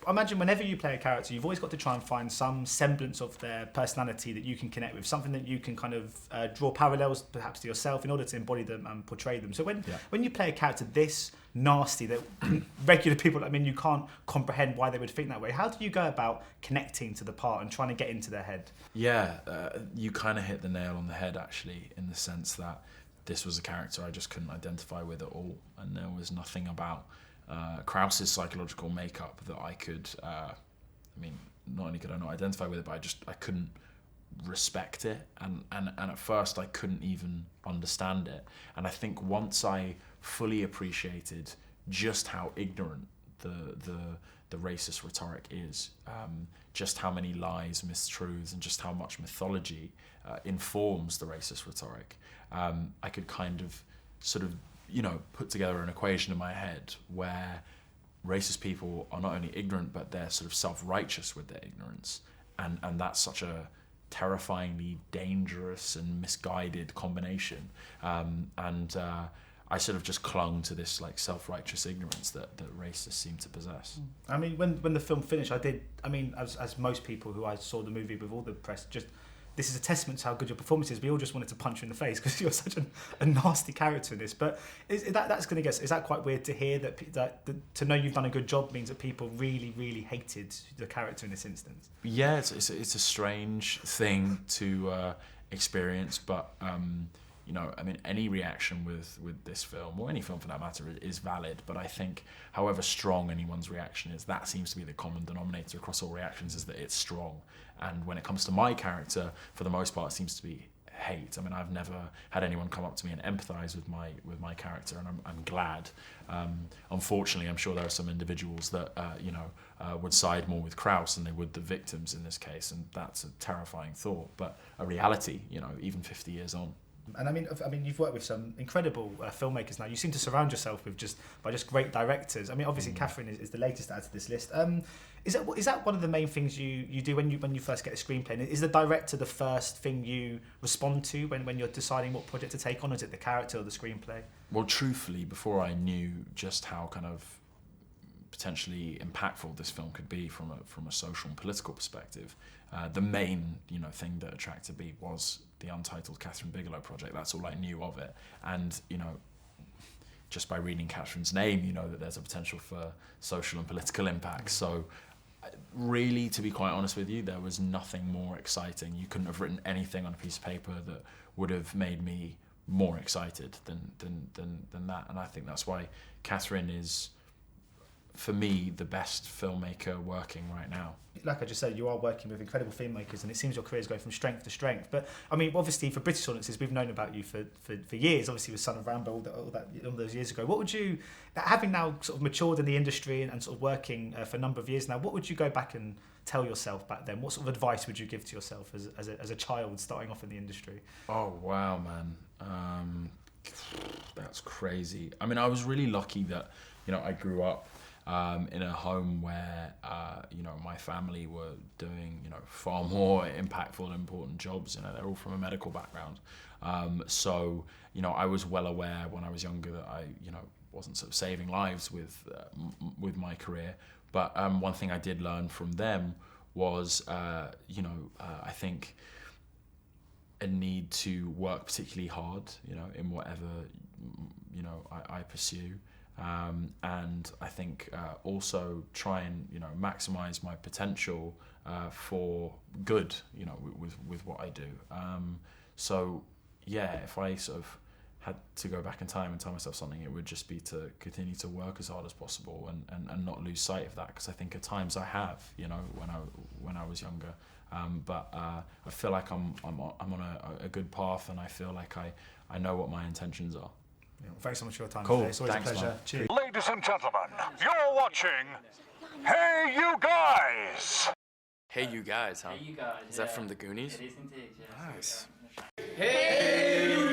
I imagine whenever you play a character, you've always got to try and find some semblance of their personality that you can connect with, something that you can kind of draw parallels perhaps to yourself in order to embody them and portray them. So when you play a character this nasty that regular people, I mean, you can't comprehend why they would think that way, how do you go about connecting to the part and trying to get into their head? Yeah, you kind of hit the nail on the head, actually, in the sense that this was a character I just couldn't identify with at all, and there was nothing about Krause's psychological makeup that I could, I mean, not only could I not identify with it, but I couldn't respect it, and at first I couldn't even understand it. And I think once I fully appreciated just how ignorant the racist rhetoric is, just how many lies, mistruths, and just how much mythology informs the racist rhetoric, I could kind of sort of, you know, put together an equation in my head where racist people are not only ignorant, but they're sort of self-righteous with their ignorance. And that's such a terrifyingly dangerous and misguided combination. I sort of just clung to this like self-righteous ignorance that racists seem to possess. I mean, when the film finished, as most people who I saw the movie with all the press, just this is a testament to how good your performance is. We all just wanted to punch you in the face because you're such a nasty character in this. But is that quite weird to hear that to know you've done a good job means that people really, really hated the character in this instance? Yeah, it's a strange thing to experience, but you know, I mean, any reaction with this film, or any film for that matter, is valid. But I think, however strong anyone's reaction is, that seems to be the common denominator across all reactions, is that it's strong. And when it comes to my character, for the most part, it seems to be hate. I mean, I've never had anyone come up to me and empathise with my character, and I'm glad. Unfortunately, I'm sure there are some individuals that would side more with Krause than they would the victims in this case, and that's a terrifying thought, but a reality, you know, even 50 years on. And I mean, you've worked with some incredible filmmakers now. You seem to surround yourself with just great directors. I mean, obviously, Kathryn is the latest to add to this list. Is that one of the main things you do when you first get a screenplay? And is the director the first thing you respond to when you're deciding what project to take on? Or is it the character or the screenplay? Well, truthfully, before I knew just how kind of potentially impactful this film could be from a social and political perspective, the main thing that attracted me was the untitled Kathryn Bigelow project. That's all I knew of it, and just by reading Kathryn's name, you know that there's a potential for social and political impact. So really, to be quite honest with you, there was nothing more exciting. You couldn't have written anything on a piece of paper that would have made me more excited than that. And I think that's why Kathryn is, for me, the best filmmaker working right now. Like I just said, you are working with incredible filmmakers, and it seems your career is going from strength to strength. But I mean, obviously, for British audiences, we've known about you for years. Obviously, with Son of Rambo, all those years ago. What would you, having now sort of matured in the industry and sort of working for a number of years now, what would you go back and tell yourself back then? What sort of advice would you give to yourself as a child starting off in the industry? Oh wow, man, that's crazy. I mean, I was really lucky that I grew up in a home where my family were doing far more impactful and important jobs. They're all from a medical background, so I was well aware when I was younger that I wasn't sort of saving lives with my career. But one thing I did learn from them was I think a need to work particularly hard in whatever I pursue. And I think also try and maximize my potential for good with what I do. So yeah, if I sort of had to go back in time and tell myself something, it would just be to continue to work as hard as possible and not lose sight of that, because I think at times I have when I was younger. But I feel like I'm on a good path, and I feel like I know what my intentions are. Thanks so much for your time Cool. today. It's always Thanks, a pleasure. man. Cheers. Ladies and gentlemen, you're watching Hey You Guys! Hey You Guys, huh? Hey You Guys. Is that from the Goonies? It is indeed, yes. Nice. Hey You